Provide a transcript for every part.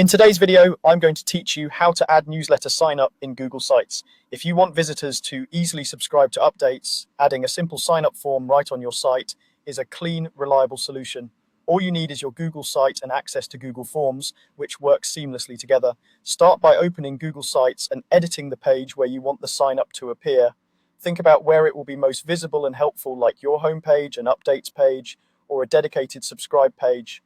In today's video, I'm going to teach you how to add newsletter sign up in Google Sites. If you want visitors to easily subscribe to updates, adding a simple sign up form right on your site is a clean, reliable solution. All you need is your Google site and access to Google Forms, which work seamlessly together. Start by opening Google Sites and editing the page where you want the sign up to appear. Think about where it will be most visible and helpful, like your homepage, an updates page, or a dedicated subscribe page.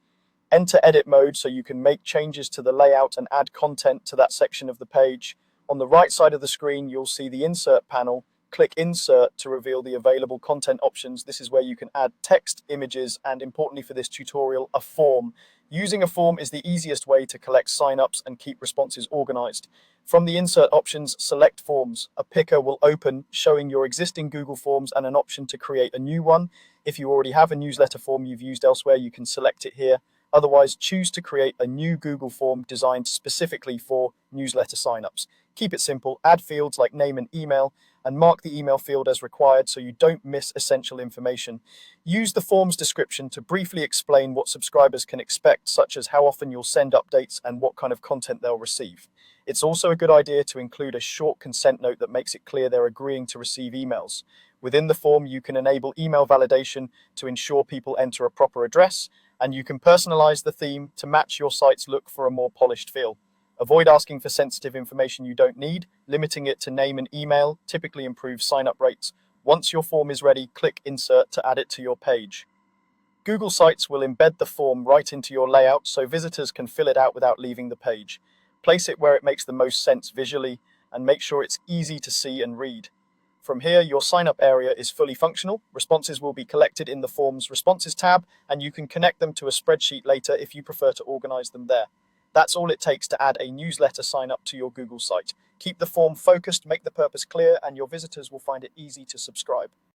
Enter edit mode so you can make changes to the layout and add content to that section of the page. On the right side of the screen, you'll see the insert panel. Click insert to reveal the available content options. This is where you can add text, images, and importantly for this tutorial, a form. Using a form is the easiest way to collect signups and keep responses organized. From the insert options, select forms. A picker will open showing your existing Google Forms and an option to create a new one. If you already have a newsletter form you've used elsewhere, you can select it here. Otherwise, choose to create a new Google form designed specifically for newsletter signups. Keep it simple, add fields like name and email, and mark the email field as required so you don't miss essential information. Use the form's description to briefly explain what subscribers can expect, such as how often you'll send updates and what kind of content they'll receive. It's also a good idea to include a short consent note that makes it clear they're agreeing to receive emails. Within the form, you can enable email validation to ensure people enter a proper address, and you can personalize the theme to match your site's look for a more polished feel. Avoid asking for sensitive information you don't need. Limiting it to name and email typically improves sign-up rates. Once your form is ready, click Insert to add it to your page. Google Sites will embed the form right into your layout so visitors can fill it out without leaving the page. Place it where it makes the most sense visually and make sure it's easy to see and read. From here, your sign-up area is fully functional. Responses will be collected in the Forms Responses tab, and you can connect them to a spreadsheet later if you prefer to organize them there. That's all it takes to add a newsletter sign-up to your Google site. Keep the form focused, make the purpose clear, and your visitors will find it easy to subscribe.